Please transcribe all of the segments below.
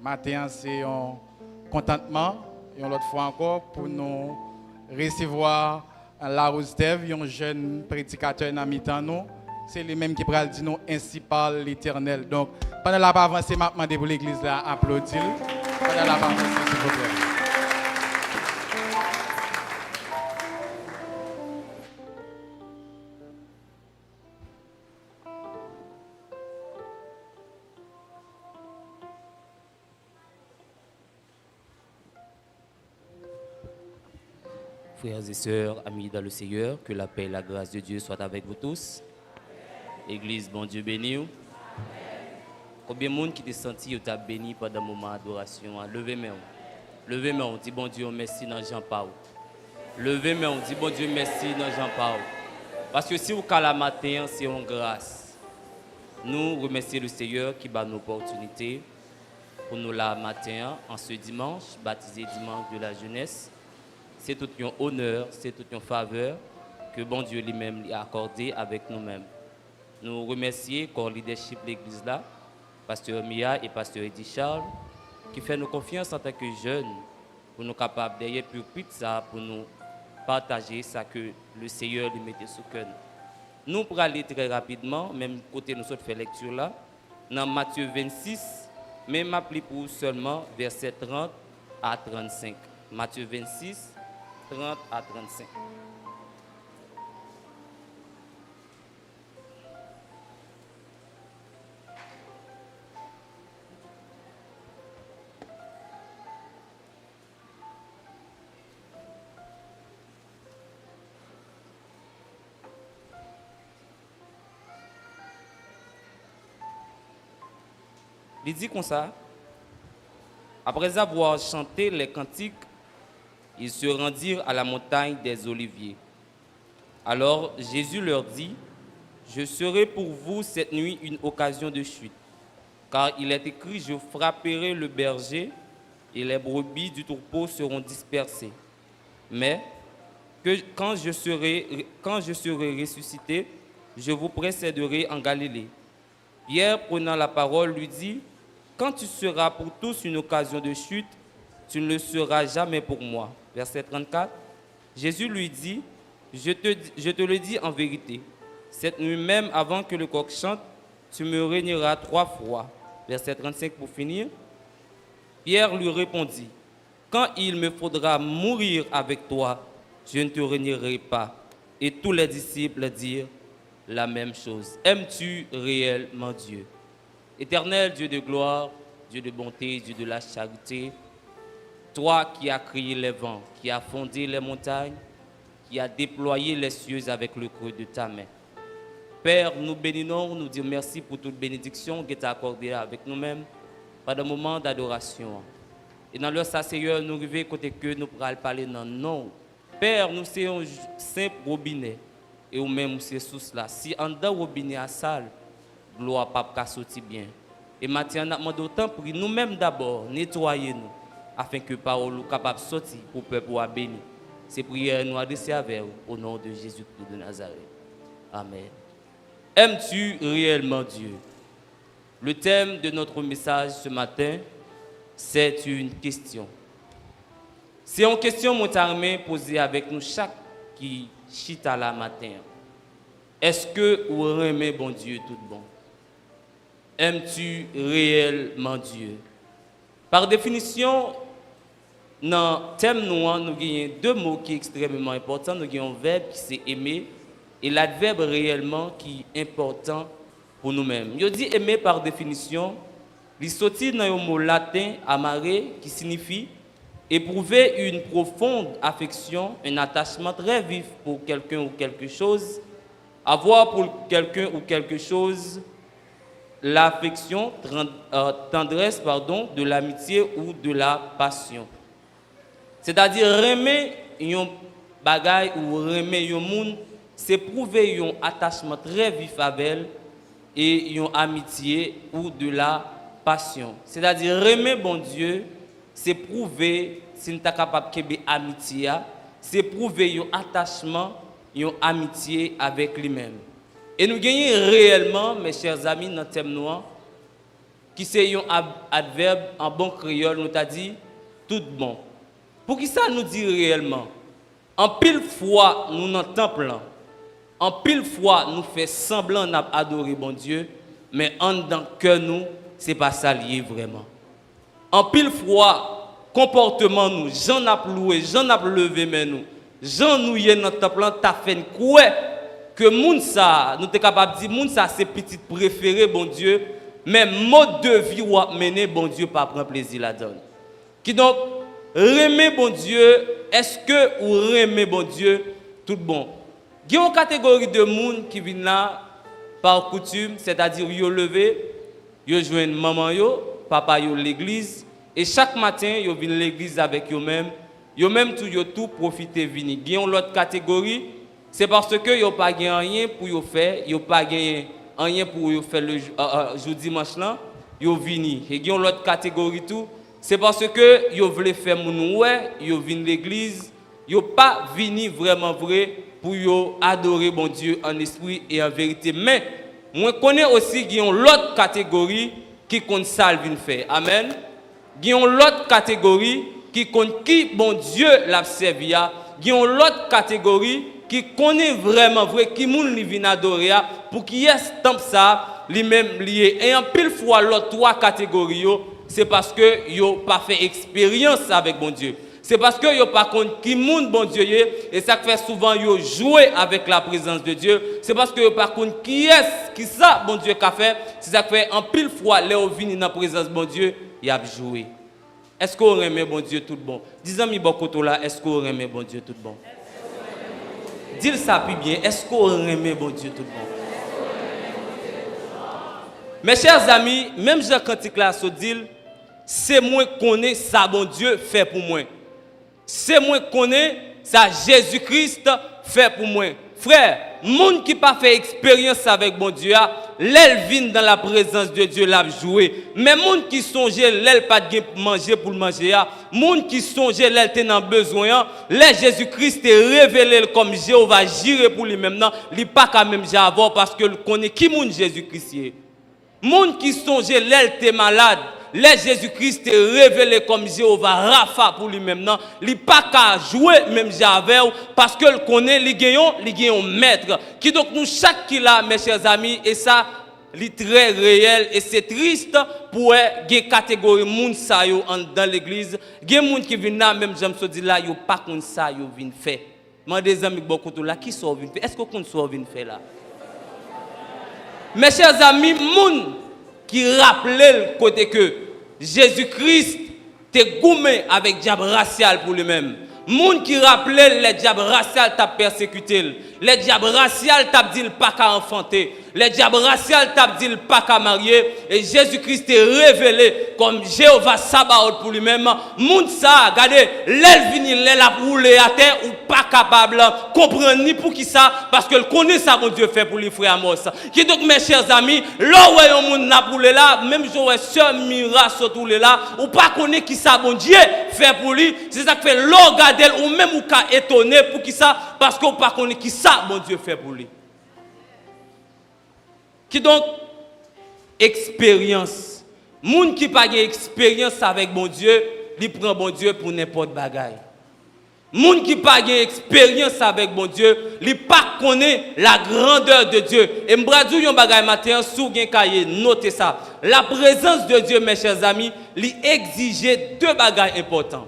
Matin, c'est un contentement, et une autre fois encore, pour nous recevoir la Rose-Thève, un jeune prédicateur dans mi-temps nous. C'est lui-même qui va dire nous ainsi parle l'Éternel. Donc, pendant la avancée, je demande pour l'église là, applaudir. Pendant la avancée, s'il vous plaît. Frères et sœurs, amis dans le Seigneur, que la paix et la grâce de Dieu soient avec vous tous. Église, bon Dieu béni. Combien de monde qui t'a senti ou t'a béni pendant le moment d'adoration? Levez-moi. Levez-moi, on dit bon Dieu merci dans Jean-Paul. Levez-moi, on dit bon Dieu merci dans Jean-Paul. Parce que si vous avez la matin, c'est une grâce. Nous remercions le Seigneur qui bat nos opportunités pour nous la matin, en ce dimanche, baptisé dimanche de la jeunesse. C'est tout un honneur, c'est toute une faveur que bon Dieu lui-même a accordé avec nous-mêmes. Nous remercions le leadership de l'église là, pasteur Mia et pasteur Eddie Charles, qui fait nous confiance en tant que jeunes pour nous capables derrière ça pour nous partager ça que le Seigneur lui mettait sous cœur. Nous pour aller très rapidement, même côté nous autres fait lecture là, dans Matthieu 26, même appelé pour seulement versets 30 à 35. Matthieu 26, 30 à 35. Il dit comme ça, après avoir chanté les cantiques, ils se rendirent à la montagne des Oliviers. Alors Jésus leur dit, « Je serai pour vous cette nuit une occasion de chute, car il est écrit, je frapperai le berger et les brebis du troupeau seront dispersées. Mais quand je serai ressuscité, je vous précéderai en Galilée. » Pierre, prenant la parole, lui dit, « Quand tu seras pour tous une occasion de chute, tu ne le seras jamais pour moi. » Verset 34. Jésus lui dit, je te le dis en vérité, cette nuit même avant que le coq chante, tu me régneras 3 fois. Verset 35 pour finir. Pierre lui répondit, quand il me faudra mourir avec toi, je ne te régnerai pas. Et tous les disciples dirent la même chose. Aimes-tu réellement Dieu? Éternel Dieu de gloire, Dieu de bonté, Dieu de la charité, toi qui as créé les vents, qui as fondé les montagnes, qui as déployé les cieux avec le creux de ta main. Père, nous bénissons, nous disons merci pour toute bénédiction que tu as accordée avec nous-mêmes pendant le moment d'adoration. Et dans le Seigneur, nous arrivons côté que nous pourrons parler dans le nom. Père, nous sommes un simple robinet et nous-mêmes nous sommes sous cela. Si en dedans robinet à salle, gloire pas sortir bien. Et maintenant, nous demandons autant pour nous-mêmes d'abord, nettoyer-nous, afin que parole soit capable de sortir pour le peuple soit béni. Ces prières nous adressées avec vous, au nom de Jésus-Christ de Nazareth. Amen. Aimes-tu réellement Dieu? Le thème de notre message ce matin, c'est une question. C'est une question, mon armée, posée avec nous chaque qui chita la matin. Est-ce que vous aimez bon Dieu tout bon? Aimes-tu réellement Dieu? Par définition, dans le thème nous avons 2 mots qui sont extrêmement importants. Nous avons un verbe qui c'est aimer et l'adverbe réellement qui est important pour nous-mêmes. Je dis aimer par définition, il sortit dans un mot latin amare qui signifie éprouver une profonde affection, un attachement très vif pour quelqu'un ou quelque chose, avoir pour quelqu'un ou quelque chose l'affection, tendresse, de l'amitié ou de la passion. C'est-à-dire, aimer un bagay ou aimer un monde, c'est prouver un attachement très vif avec elle et une amitié ou de la passion. C'est-à-dire, aimer bon Dieu, c'est prouver, si nous sommes capables de amitié, c'est prouver un attachement, une amitié avec lui-même. Et nous gagnons réellement, mes chers amis, dans le thème noir, qui c'est un adverbe en bon créole, nous t'a dit tout bon. Pour qui ça nous dit réellement? En pile fois, nous dans le temple, en pile fois, nous fait semblant d'adorer bon Dieu, mais en dans que nous, c'est pas ça lié vraiment. En pile fois, comportement nous, j'en a loué, j'en a levé mais nous, j'en nous y dans le temple, t'as fait quoi que moun ça, nous t'es capable de dire moun ça c'est petit préféré bon Dieu, mais mode de vie ou mener bon Dieu pas prendre plaisir là-dedans. Qui donc remet bon Dieu, est-ce que ou remet bon Dieu tout bon? Il y a une catégorie de monde qui viennent là par coutume, c'est-à-dire yo levé, yo joignent maman yo, papa yo l'église et chaque matin yo viennent l'église avec yo même tout profiter venir. Il y a une autre catégorie, c'est parce que yo pas gagné rien pour yo faire, yo pas gagné rien pour yo faire le jour dimanche là, yo vini. Et il y a une autre catégorie tout, c'est parce que yo voulait faire mon ouais, yo vinn l'église, yo pas vini vraiment vrai pour yo adorer bon Dieu en esprit et en vérité. Mais moi connais aussi qu'il y a une autre catégorie qui compte ça vinn faire. Amen. Il y a une autre catégorie qui compte qui bon Dieu l'a servi. Il y a une autre catégorie qui connaît vraiment vrai qui moun li vinn adorer pour qui est temple ça lui-même lié. Et en pile fois l'autre trois catégories c'est parce que yo pas fait expérience avec bon Dieu. C'est parce que yo pas compte qui moun bon Dieu et ça fait souvent yo jouer avec la présence de Dieu. C'est parce que yo pas compte qui ça bon Dieu qu'a fait. C'est ça fait en pile fois là au vini dans la présence de bon Dieu, y a joué. Est-ce qu'on remet bon Dieu tout bon? Dis-moi mi bokoto là, est-ce qu'on remet bon Dieu tout bon? Dis ça plus bien, est-ce qu'on remet bon Dieu tout bon? Mes chers amis, même Jean Cantique là se dit, c'est moi qui connais ça bon Dieu fait pour moi. C'est moi qui connais ça Jésus-Christ fait pour moi. Frère, monde qui pas fait expérience avec bon Dieu, l'aile vient dans la présence de Dieu l'a jouer. Mais monde qui songe l'aile pas de manger pour le manger, monde qui songe l'aile t'en dans besoin, l'aile Jésus-Christ est révélé comme Jéhovah Jireh pour lui même non, il pas quand même avoir parce que connaît qui monde Jésus-Christ est. Monde qui songe l'aile t'es malade, l'aile Jésus-Christ est révélé comme Jéhovah Rapha pour lui-même non, il pas qu'à jouer même Javel parce que le connaît li gagnons maître qui donc nous chaque qui là mes chers amis et ça li très réel et c'est triste pour des catégories monde ça yo dans l'église, des monde qui viennent là même j'aime se dire là yo pas comme ça yo vinn faire. Moi des amis beaucoup tout là qui sont vinn faire, est-ce que qu'on soit vinn faire là? Mes chers amis, monde qui rappelait le côté que Jésus-Christ t'est goumé avec diable racial pour lui-même. Monde qui rappelait les diables racial t'a persécuté. Les diables racial t'a dit pas qu'à enfanter. Les diables racial t'a dit pas qu'à marier. Et Jésus-Christ est révélé comme Jéhovah Sabaoth pour lui-même. Monde ça, regardez, l'aile vini, l'aile a roulé à terre ou pas capable comprendre ni pour qui ça parce que connaît ça mon Dieu fait pour lui frère Amos. Qui donc mes chers amis, là où un monde n'a roulé là, même j'aurais sœur Mira surtout là, ou pas connaît qui ça bon Dieu fait pour lui, c'est ça qui fait l'orgade ou même ou ka étonné pour qui ça parce qu'on pas connaît qui ça bon Dieu fait pour lui. Qui donc expérience. Moun qui pas de expérience avec bon Dieu, il prend bon Dieu pour n'importe bagaille. Moun qui pas de expérience avec bon Dieu, il pas connaît la grandeur de Dieu. Et m'bradou yon bagaille matin sous gen cahier, notez ça. La présence de Dieu mes chers amis, il exigeait deux bagailles importants.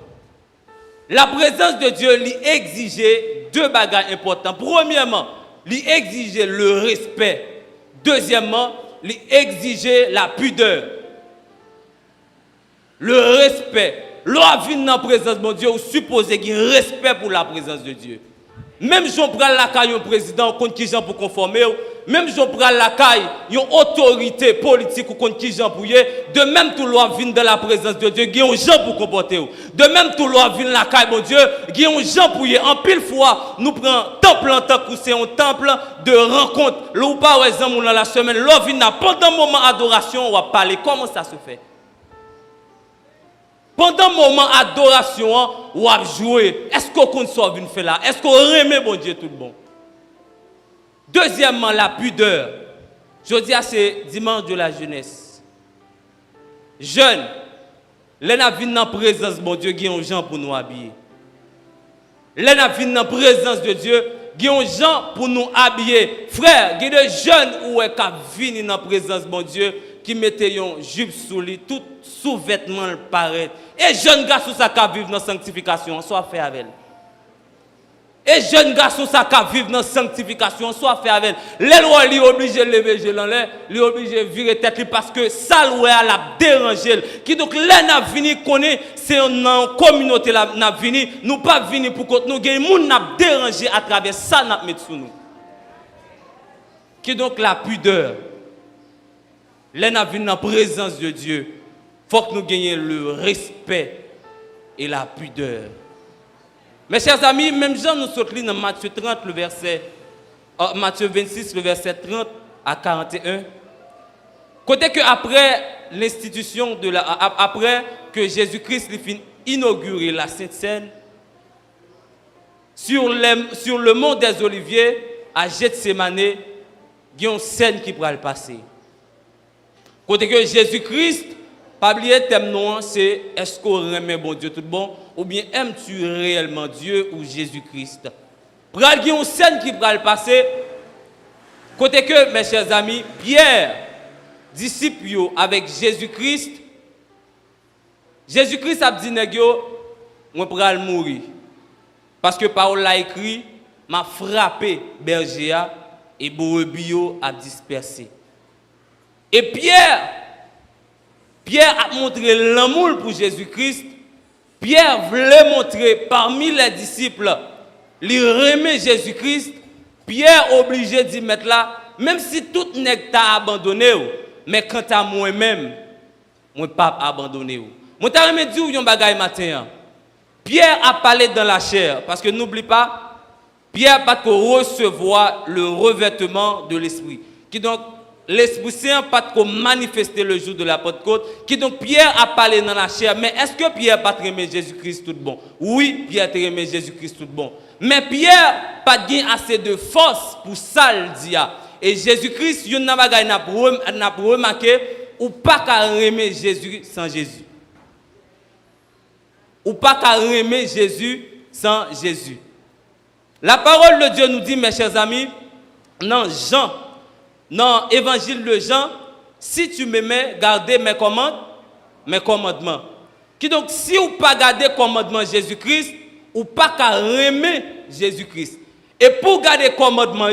La présence de Dieu lui exigeait deux bagages importants. Premièrement, lui exigeait le respect. Deuxièmement, lui exigeait la pudeur. Le respect. Lorsqu'on vient dans la présence de Dieu, on suppose qu'il y a un respect pour la présence de Dieu. Même si on prend la caille au président, contre qui gens pour conformer, même si on prend la caille, une autorité politique ou contre qui gens pour y, de même tout l'on vient dans la présence de Dieu, il y a un gens pour comporter. De même tout l'on vient la caille, mon Dieu, il y a un gens pour y. En pile fois, nous prenons temple en tant que c'est un temple de rencontre. L'on par exemple dans la semaine, l'on vient pendant le moment d'adoration, on va parler. Comment ça se fait? Pendant le moment d'adoration, on va jouer. Est-ce qu'on soit venu faire là? Est-ce qu'on remet bon Dieu tout bon? Deuxièmement, la pudeur. Je dis à c'est dimanche de la jeunesse. Jeunes, les n'a vinn dans présence bon Dieu, qui ont gens pour nous habiller. Les n'a vinn dans présence de Dieu, qui ont gens pour nous habiller. Frère, il y a des jeunes où est qui dans présence bon Dieu, qui mettent une jupe sous lui, tout sous-vêtement le paraît. Et jeunes garçons ça qui vivent dans la sanctification, soit fait avec elle. Et jeunes garçons ça qui vivent dans la sanctification, soit fait avec elle. Les lois li obligé de lever les l'air, li obligé de virer tête parce que ça loi la déranger. Qui donc là n'a vini connaît c'est une communauté là n'a vini, nous pas vini pour que nous gagne monde n'a déranger à travers ça n'a mettre sous nous. Qui donc la pudeur. Là n'a vini dans la présence de Dieu. Faut que nous gagnions le respect et la pudeur. Mes chers amis, même Jean nous saute dans Matthieu 30, le verset, Matthieu 26, le verset 30 à 41. Côté que après l'institution après que Jésus-Christ finit inaugurer la Sainte Seine, sur le mont des Oliviers, à Gethsémane, il y a une scène qui pourra le passer. Côté que Jésus-Christ, pas oublier thème non, c'est est-ce qu'on remet bon Dieu tout bon ou bien aimes-tu réellement Dieu ou Jésus-Christ? Pral une scène qui va le passer. Côté que mes chers amis, Pierre, disciple avec Jésus-Christ, Jésus-Christ a dit nègyo, moi pral mourir. Parce que Paul l'a écrit, m'a frappé berger et brebis a dispersé. Et Pierre a montré l'amour pour Jésus-Christ. Pierre voulait montrer parmi les disciples, il remet Jésus-Christ. Pierre obligé d'y mettre là, même si tout n'est pas abandonné, mais quant à moi-même, moi pas abandonné. Moi t'ai remis dire un bagay matin. Pierre a parlé dans la chair, parce que n'oublie pas, Pierre pas que recevoir le revêtement de l'esprit. Qui donc l'Esprit Saint pas de manifester le jour de la Pentecôte. Qui donc Pierre a parlé dans la chair. Mais est-ce que Pierre pas aimé Jésus-Christ tout bon? Oui, Pierre a aimé Jésus-Christ tout bon. Mais Pierre pas gain assez de force pour ça le dire. Et Jésus-Christ, il n'a pas remarqué ou pas qu'à aimer Jésus sans Jésus. Ou pas qu'à aimer Jésus sans Jésus. La parole de Dieu nous dit, mes chers amis, dans Jean, dans l'évangile de Jean, si tu m'aimais, gardez mes commandements. Qui donc, si vous pas garder commandement Jésus-Christ, ou pas qu'à aimer Jésus-Christ. Et pour garder commandement,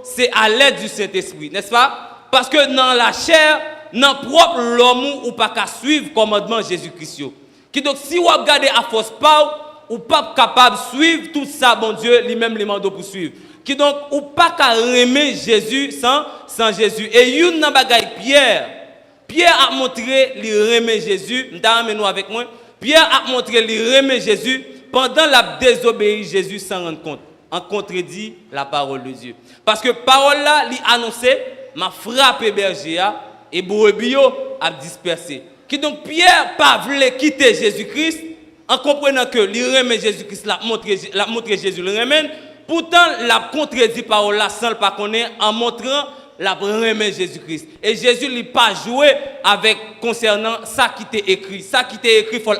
c'est à l'aide du Saint-Esprit, n'est-ce pas? Parce que dans la chair, dans propre l'homme, ou pas qu'à suivre commandement Jésus-Christ. Qui donc, si vous regardez à force pas, ou pas capable de suivre tout ça, bon Dieu, lui-même les mandats pour suivre. Qui donc, ou pas qu'à aimer Jésus sans Jésus. Et une nan bagay Pierre a montré l'aimer Jésus, nous avec moi. Pierre a montré l'aimer Jésus pendant la désobéir Jésus sans rendre compte. En contredit la parole de Dieu. Parce que parole là, lui annoncé, m'a frappé berger et brebis a dispersé. Qui donc Pierre pas voulait quitter Jésus-Christ en comprenant que l'aimer Jésus-Christ l'a montré Jésus le remède. Pourtant, la contredit parole là sans le pas connaître en montrant la remet Jésus-Christ. Et Jésus n'a pas joué avec concernant ça qui t'est écrit. Ça qui t'est écrit, faut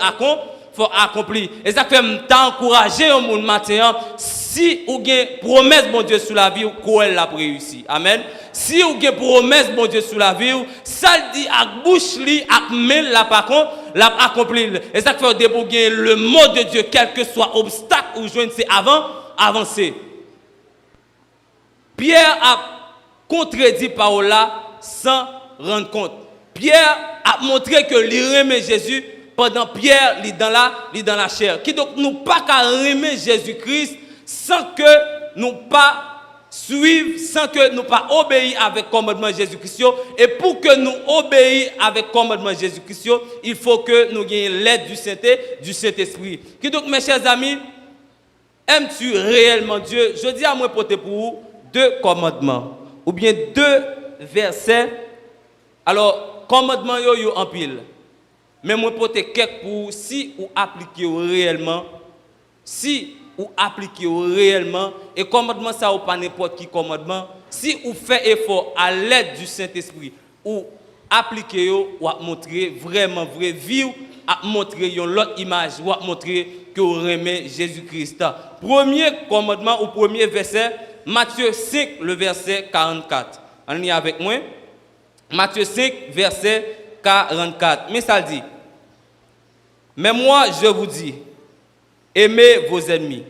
accomplir. Et ça fait t'encourager au monde matin. Si vous avez une promesse, bon Dieu, sur la vie, vous avez réussi. Amen. Si vous avez une promesse, bon Dieu, sur la vie, ça dit à bouche, à main, la par contre, l'a accomplir. Et ça fait débrouiller le mot de Dieu, quel que soit obstacle ou joindre, c'est avancer. Pierre a contredit parole là sans rendre compte. Pierre a montré que l'aimer Jésus pendant Pierre il dans la chair. Qui donc nous pas qu'à aimer Jésus-Christ sans que nous pas suivre, sans que nous pas obéir avec commandement Jésus-Christ. Et pour que nous obéir avec commandement Jésus-Christ, il faut que nous ayons l'aide du Saint-Esprit. Qui donc mes chers amis, aimes-tu réellement Dieu? Je dis à moi porter pour vous 2 commandements ou bien 2 versets. Alors, commandement yo en pile. Mais moi porter quelques pour si ou appliquer réellement. Si ou appliquer réellement et commandement ça ou pas n'importe qui commandement. Si ou fait effort à l'aide du Saint-Esprit ou appliquer ou à montrer vraiment vraie vie, à montrer une autre image, ou à montrer que vous aimez Jésus-Christ. Premier commandement ou premier verset, Matthieu 5, le verset 44. On y est avec moi. Matthieu 5, verset 44. Mais ça dit, mais moi je vous dis, aimez vos ennemis,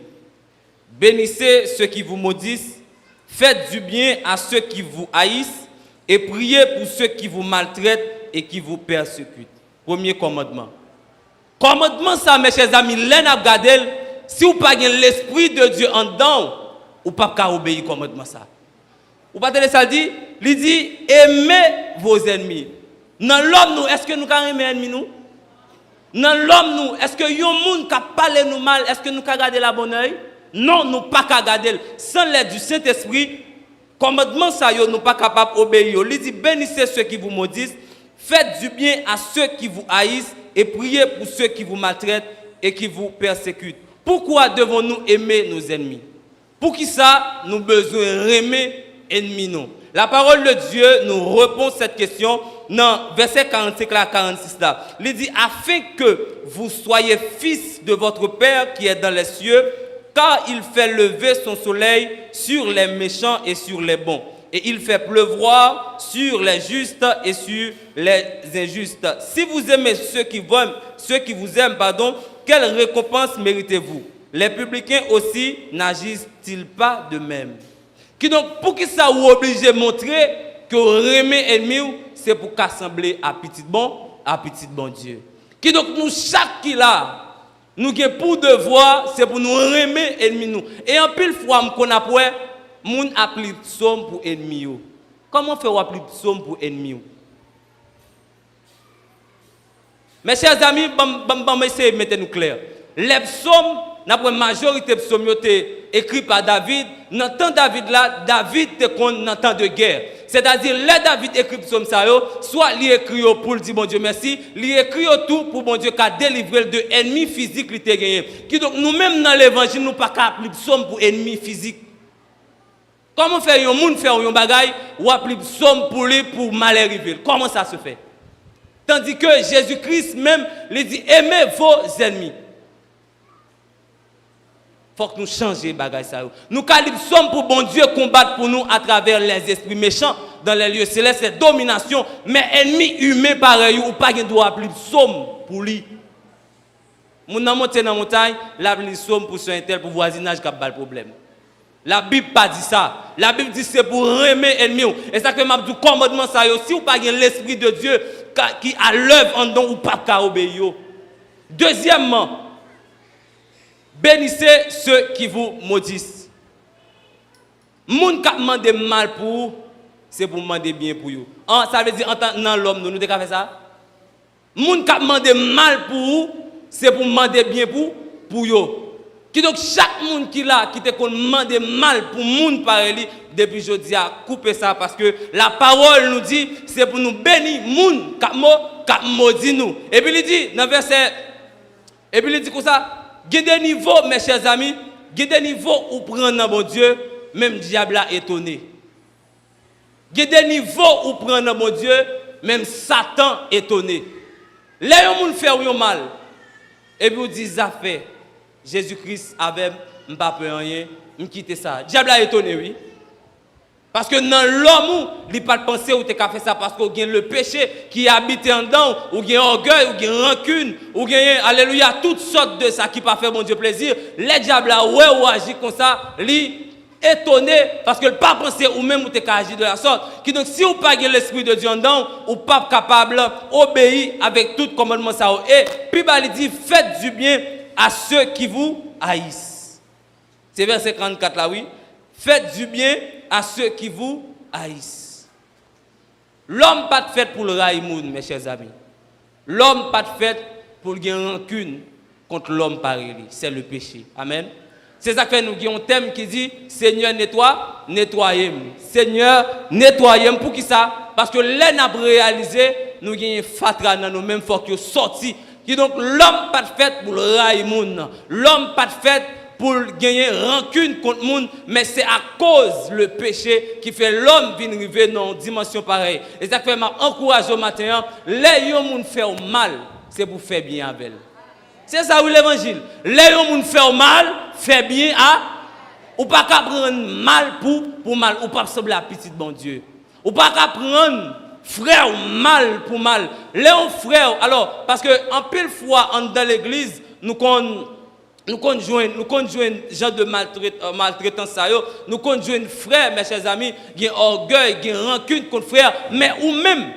bénissez ceux qui vous maudissent, faites du bien à ceux qui vous haïssent et priez pour ceux qui vous maltraitent et qui vous persécutent. Premier commandement. Commandement ça, mes chers amis, l'un a gardé, si vous n'avez pas l'esprit de Dieu en dedans, vous ne pouvez pas obéir au commandement ça. Vous ne pouvez pas ça dit, il dit, aimez vos ennemis. Dans l'homme, nous, est-ce que nous pouvons aimer ennemis nous? Dans l'homme, nous, est-ce que yon moun qui parle nous mal, est-ce que nous pouvons garder la bonne œil? Non, nous ne pouvons pas garder. Sans l'aide du Saint-Esprit, commandement ça, nous ne sommes pas capables d'obéir. Il dit, bénissez ceux qui vous maudissent, faites du bien à ceux qui vous haïssent et priez pour ceux qui vous maltraitent et qui vous persécutent. Pourquoi devons-nous aimer nos ennemis? Pour qui ça, nous avons besoin d'aimer ennemis nous? La parole de Dieu nous répond cette question dans verset 45 à 46 là. Il dit, afin que vous soyez fils de votre Père qui est dans les cieux, car il fait lever son soleil sur les méchants et sur les bons. Et il fait pleuvoir sur les justes et sur les injustes. Si vous aimez ceux qui vous aiment, quelle récompense méritez-vous? Les publicains aussi n'agissent-ils pas de même? Qui donc, pour qui ça vous oblige de montrer que remet ennemi, c'est pour qu'assembler à petit bon Dieu. Qui donc, nous, chaque qui là, nous avons pour devoir, c'est pour nous remettre ennemi nous. Et en pile fois, qu'on a pour moun appli psaume pour ennemi. Comment faire appeler psaume pour ennemi? Mes chers amis, essayez de mettre nous clair. Les psaumes, la majorité des psaumes écrits par David. Dans le temps de David là, David était dans temps de guerre. C'est-à-dire, les David écrit psaume ça, soit il écrit pour dire bon Dieu merci, il écrit tout pour bon Dieu qui a délivré de ennemis physiques qui étaient gagnés. Qui donc nous-mêmes dans l'évangile, nous pas appeler psaume pour ennemis physiques. Comment faire un monde faire un bagaille ou appeler psaume pour lui pour mal arriver? Comment ça se fait? Tandis que Jésus-Christ même lui dit aimez vos ennemis. Faut que nous changions bagaille ça. Nous sommes pour bon Dieu combattre pour nous à travers les esprits méchants dans les lieux célestes, c'est domination, mais ennemis humains pareil ou pas qu'il doit appeler psaume pour lui. Mon nan monte dans montagne, l'appeler psaume pour son tel pour voisinage qui a pas le problème. La Bible pas dit ça. La Bible dit c'est pour aimer ennemis. Et ça que m'a dit commandement ça aussi ou pas l'esprit de Dieu qui a l'œuvre en don ou pas qu'à obéir. Deuxièmement, bénissez ceux qui vous maudissent. Moun qui demande mal pour vous, c'est pour demander bien pour vous. Ça veut dire en tant l'homme nous devons faire ça. Moun qui demande mal pour vous, c'est pour demander bien pour vous. Qui donc chaque monde qui là qui te demande mal pour moun pareil depuis jeudi a couper ça parce que la parole nous dit c'est pour nous bénir moun qui maudit nous. Et puis il dit dans verset et puis il dit comme ça, il y a des niveaux mes chers amis, il y a des niveaux où prendre dans bon Dieu, même diable a étonné. Il y a des niveaux où prendre dans bon Dieu, même Satan étonné. Là on fait mal et puis on dit ça fait Jésus-Christ avait pas peur rien, me quitter ça. Diable a étonné oui. Parce que dans l'homme, il n'a pas pensé ou tu as fait ça parce qu'il y a le péché qui habite en dedans, ou il y a orgueil, ou il y a rancune, ou il y a alléluia, toutes sortes de ça qui pas fait mon Dieu plaisir. Les diables là ouais ou agit comme ça, lui étonné parce que le pas pensé ou même ou tu as agi de la sorte. Qui donc si vous pas l'esprit de Dieu en dedans, ou pas capable d'obéir avec tout commandement ça et puis il dit faites du bien à ceux qui vous haïssent. C'est verset 44 là, oui. Faites du bien à ceux qui vous haïssent. L'homme pas fait pour le raïmoun, mes chers amis. L'homme pas fait pour gagner rancune contre l'homme pareil. C'est le péché. Amen. C'est ça que nous avons un thème qui dit Seigneur, nettoyez-moi. Seigneur, nettoyez-moi. Pour qui ça? Parce que là, nous avons réalisé, nous avons fatra dans nous-mêmes, il faut que sorti. Qui donc l'homme pas fait pour le raïmoun. L'homme pas fait pour gagner rancune contre le monde, mais c'est à cause le péché qui fait l'homme venir arriver dans une dimension pareille. Et ça fait m'encourager au matin, les gens qui font mal, c'est pour faire bien avec elle. C'est ça où l'évangile. Les gens qui font mal, fait bien à ou pas qu'à prendre mal pour mal, ou pas sembler à petit bon Dieu. Ou pas qu'à prendre frère mal pour mal. Les frères, alors, parce que en pile fois, dans l'église, nous conjoignons gens de maltraitance, nous conjoignons frères, mes chers amis, qui ont orgueil, qui ont rancune contre frère, mais ou même,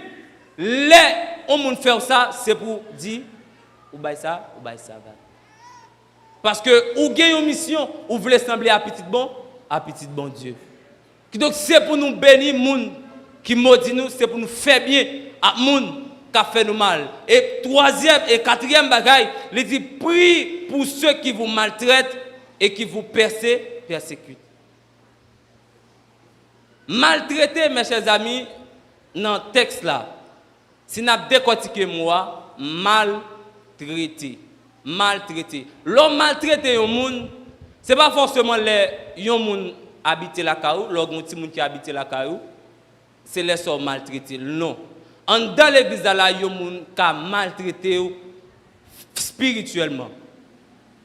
les hommes faire ça, c'est pour dire, ou bail ça. Parce que ou gagne une mission, ou voulez sembler à petit bon Dieu. Donc c'est pour nous bénir moun qui maudit nous, c'est pour nous faire bien à moun qui a fait nous mal. Et troisième et quatrième bagaille, il dit prie pour ceux qui vous maltraitent et qui vous persécutent. Maltraiter, mes chers amis, dans le texte là, si nous avons décortiqué moi, maltraiter. L'homme maltraité au monde, ce n'est pas forcément les gens qui habitent la caillou, les gens qui habitent la caillou, c'est les gens maltraités. Non. Dans l'église, il y a des gens qui maltraités spirituellement.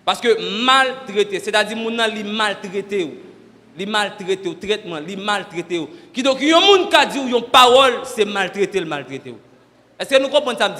Parce que maltraité, c'est-à-dire que les gens maltraités. Les maltraités au traitement, les maltraités. Qui donc, il y a des gens qui disent une parole, c'est maltraité, le maltraité. Est-ce que nous comprenons ça?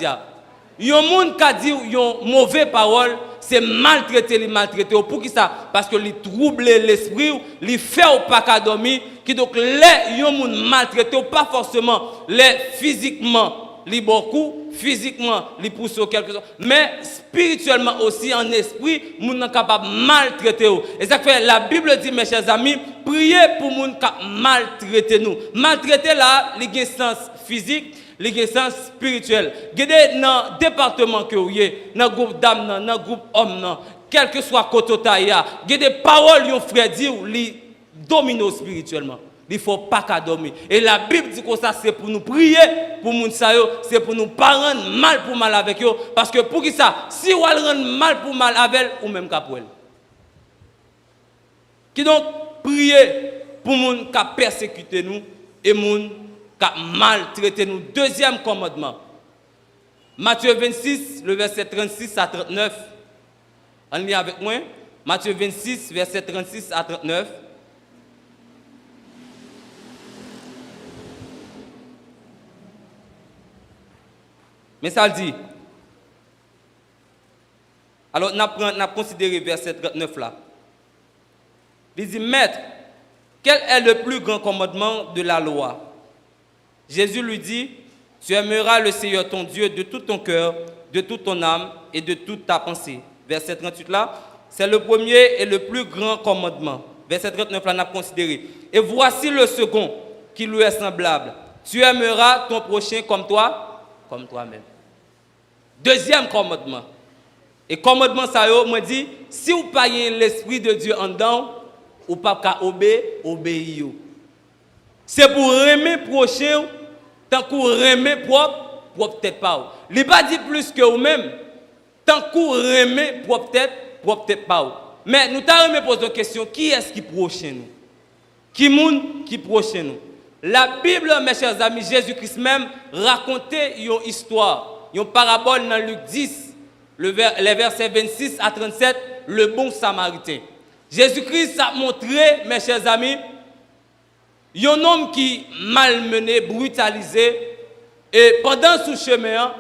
Il y a des gens qui disent une mauvaise parole, c'est maltraité, les maltraités. Pour qui ça? Parce que les trouble l'esprit, les fait pas qu'à dormir. Qui donc, les gens maltraités, pas forcément les physiquement, les beaucoup, physiquement, les poussent quelque chose, mais spirituellement aussi, en esprit, nous sommes capables de maltraiter. Et ça fait, la Bible dit, mes chers amis, priez pour les gens qui maltraitent nous. Maltraiter là, il y a un sens physique, il y a un sens spirituel. Dans le département que vous avez, dans le groupe d'âmes, dans le groupe hommes, quel que soit côté il y a des paroles, les frères disent, ils dominent spirituellement. Il ne faut pas qu'à dormir. Et la Bible dit que ça, c'est pour nous prier pour nous, c'est pour nous pas rendre mal pour mal avec eux. Parce que pour qui ça, si on rend mal pour mal avec elle, ou même qu'à pour elle. Qui donc prier pour nous qui persécuté nous et nous qui maltraité nous. Deuxième commandement. Matthieu 26, le verset 36 à 39. On lit avec moi. Matthieu 26, verset 36 à 39. Mais ça le dit. Alors, on a considéré verset 39 là. Il dit, Maître, quel est le plus grand commandement de la loi? Jésus lui dit, tu aimeras le Seigneur ton Dieu de tout ton cœur, de toute ton âme et de toute ta pensée. Verset 38 là, c'est le premier et le plus grand commandement. Verset 39 là, on a considéré. Et voici le second qui lui est semblable. Tu aimeras ton prochain comme toi-même. Deuxième commandement. Et commandement ça moi dit si vous pas l'esprit de Dieu en dedans, ou pas qu'à obéir. C'est pour aimer prochain tant que aimer propre tête pas. Il pas dit plus que vous même tant que aimer propre tête pas. Mais nous t'avons posé une question, qui est-ce qui prochain nous? Qui moun qui prochain nous? La Bible, mes chers amis, Jésus-Christ même racontait une histoire. Une parabole dans Luc 10, les versets 26 à 37, le bon samaritain. Jésus-Christ a montré, mes chers amis, un homme qui malmené, brutalisé, et pendant ce chemin,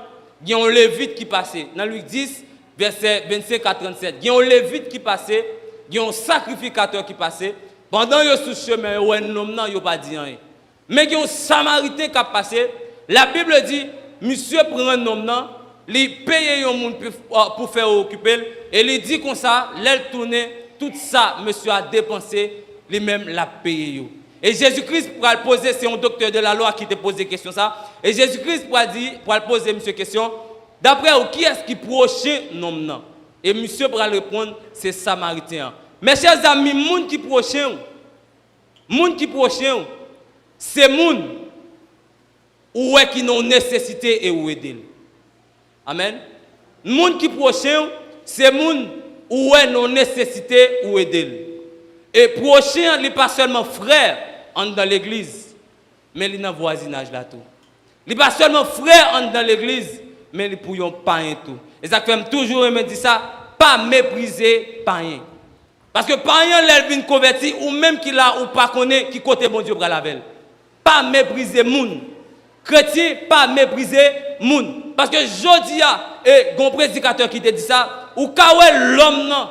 il y a un lévite qui passait. Dans Luc 10, versets 25 à 37, il y a un lévite qui passait, il y a un sacrificateur qui passait. Pendant ce chemin, il y a un homme qui n'a pas dit rien. Mais il y a un samaritain qui a passé. La Bible dit, monsieur prend un homme, il paye un monde pour faire occuper, et il dit comme ça, l'aile tourne, tout ça, monsieur a dépensé, lui-même l'a payé. Et Jésus-Christ pour le poser, c'est un docteur de la loi qui te pose des questions ça. Et Jésus-Christ pour le poser, monsieur, question, d'après vous, qui est-ce qui prochain homme? Et monsieur pour répondre, c'est Samaritain. Mes chers amis, monde qui prochain, c'est monde ou est qui n'ont nécessité et ou aider. Amen. Monde qui prochain, c'est monde où est nos nécessités ou aider. Et prochain, il n'est pas seulement frère dans l'église, mais il est dans le voisinage là tout. Il n'est pas seulement frère dans l'église, mais il est pour un païen tout. Et ça fait toujours me dire ça, pas mépriser païen. Parce que païen l'elle vient converti ou même qu'il a ou pas connaît qui côté bon Dieu pour la veille. Pas mépriser moun. Chrétien pas mépriser moun. Parce que Jodia et gon prédicateur qui te dit ça, ou ka l'homme non,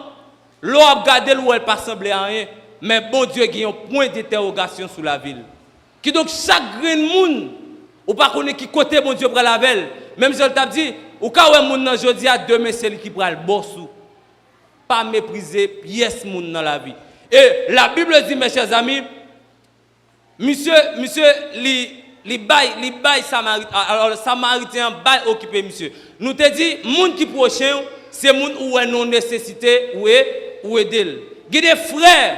l'on a regardé où elle pas semblé à rien, mais bon Dieu qui a un point d'interrogation sur la ville. Qui donc chaque grain moun ou pas connaît qui côté bon Dieu pour la veille. Même si je t'a dit, ou ka moun nan Jodia demain c'est lui qui prend le bossou. Pas mépriser pièce moun dans la vie. Et la Bible dit mes chers amis, monsieur li bail samaritain, alors samaritain bail occupé monsieur. Nous te dit moun qui prochain c'est moun ou est non nécessité ou aider. Il y a des frères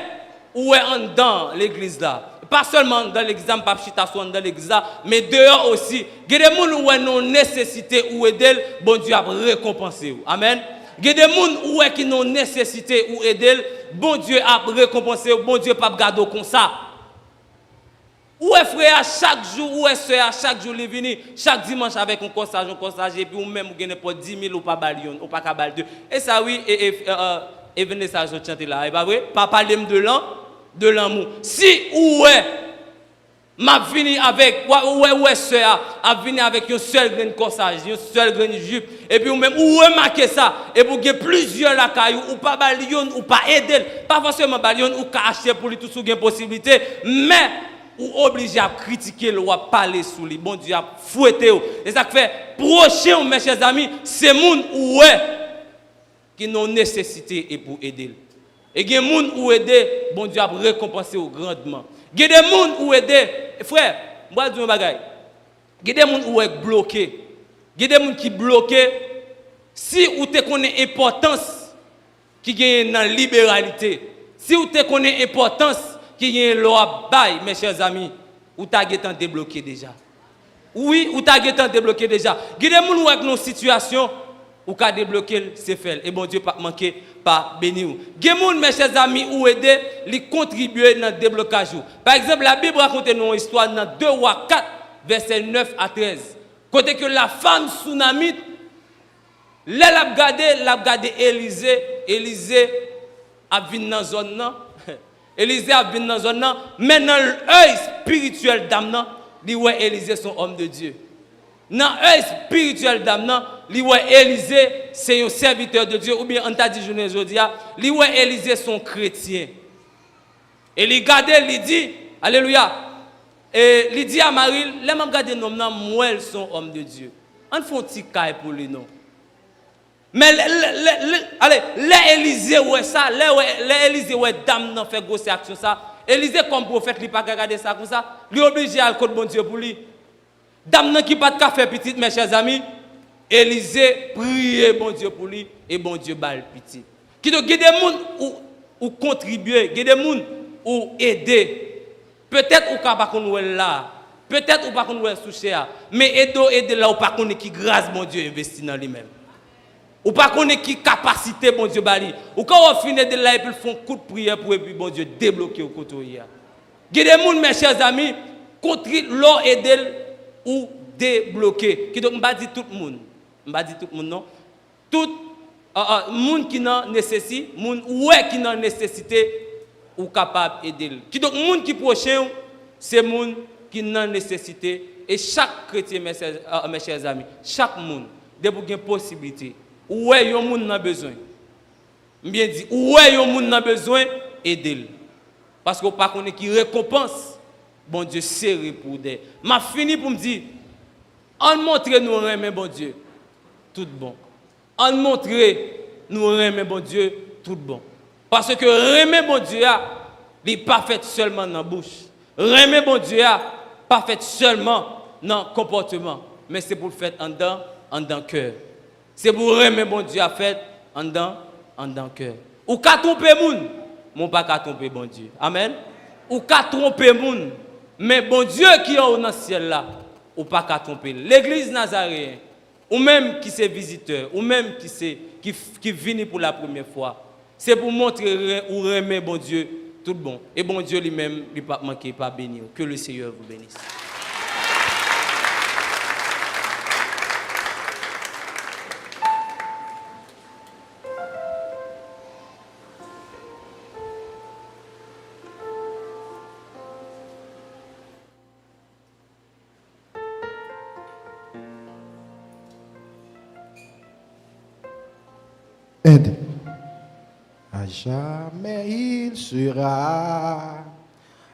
ou est en dans l'église là. Pas seulement dans l'église pas chita dans l'église là, mais dehors aussi. Il y a des moun ou est non nécessité ou aider, bon Dieu a récompensé. Amen. Il y a des gens qui ont nécessité ou aider, bon Dieu a récompensé, bon Dieu pas garder comme ça. Ou est frère chaque jour, ou est soeur chaque jour il vient, chaque dimanche avec un consage, et puis ou même vous gagnez pas 10 000 ou pas balion, ou pas cabal 2. Et ça oui, et venez ça je chanter là, et pas vrai? Pas parler de l'amour. Si ou est m'a venu avec ouais soeur a venu avec un seul grain de corsage, un seul grain de jupe et puis ou même ou remarquer ça et pour que plusieurs la caillou ou pas balion ou pas aider, pas forcément balion ou acheter pour lui tout sous gain possibilité, mais ou obligé à critiquer ou à parler sous lui. Bon Dieu a fouetté. Et ça fait prochain mes chers amis, c'est moun ou est qui n'ont nécessité et pour aider. Et il y a des gens qui aider, bon Dieu a récompensé grandement. Il y a des gens qui aider, frère, moi je dis un bagage. Il y a des gens qui sont bloqués. Il y a des gens qui sont bloqués. Si vous te connaissez l'importance qui gagne dans la libéralité, si vous te connaissez l'importance qui gagne loi bail, mes chers amis, vous avez été débloqué déjà. Oui, vous avez été débloqué déjà. Il y a des gens qui ont une situation ou qu'a débloquer c'est fait et bon Dieu pas manquer pas béni. Gen mes chers amis ou aider li contribuer dans déblocage. Par exemple, la Bible raconte une histoire dans 2 Rois 4 verset 9 à 13. Côté que la femme tsunamite l'a regardé Élisée a vinn dans zone nan. Élisée a vinn dans zone nan, mais dans l'œil spirituel d'âme li ouais Élisée son homme de Dieu. Dans l'œil spirituel d'âme, Élisée, c'est un serviteur de Dieu, ou bien on t'a dit aujourd'hui, Élisée, son chrétien. Et il regarde, il dit, alléluia, et il dit à Marie, les mêmes garder nom, moi, ils sont hommes de Dieu. On fait un petit caille pour lui, non. Mais, allez, les Élisée, ouais, ça, les Élisée, ouais, dame, non, fait grosse action, ça. Élisée, comme prophète, il n'a pas regardé ça comme ça, il est obligé à le code bon Dieu pour lui. Dame qui pas de café petit, mes chers amis, Élisée prier bon Dieu pour lui et bon Dieu bal petit. Qui donc des gens ou contribuer, des gens ou aider. Peut-être ou pas qu'on là, peut-être ou pas qu'on soucier, mais aider là ou pas qu'on qui grâce bon Dieu investi dans lui-même. Ou pas qu'on qui capacité bon Dieu bali. Ou quand on finit de là et puis font coup de prière pour et puis bon Dieu débloquer au côté hier. Des gens mes chers amis, contribuer l'or aider ou débloquer. Qui donc m'a dit tout le monde. M'a dit tout le monde non. Tout monde qui n'en nécessite, monde ouais qui n'en nécessité ou capable d'aider. Qui donc monde qui prochain c'est monde qui n'en nécessité et chaque chrétien mes chers amis, chaque monde débou une possibilité. Ouais yon monde n'a besoin. Bien dit, ouais yon monde n'a besoin aider. Parce qu'on pas connaît qui récompense. Bon Dieu, serré pour des. M'a fini pour me dire, on montre nous remet bon Dieu, tout bon. On montre nous remet bon Dieu, tout bon. Parce que remet bon Dieu, il n'est pas fait seulement dans la bouche. Remet bon Dieu, pas fait seulement dans le comportement, mais c'est pour le faire en dedans le cœur. C'est pour remet bon Dieu, fait en dedans le cœur. Ou qu'à tromper moun, mon pas qu'à tromper bon Dieu. Amen. Ou qu'à tromper moun. Mais bon Dieu qui est dans le ciel là, ou pas qu'à tromper. L'église nazaréenne, ou même qui c'est visiteur, ou même qui vient pour la première fois, C'est pour montrer où remet bon Dieu tout bon. Et bon Dieu lui-même, il ne pas manquer, pas bénir. Que le Seigneur vous bénisse. Aide. À jamais il sera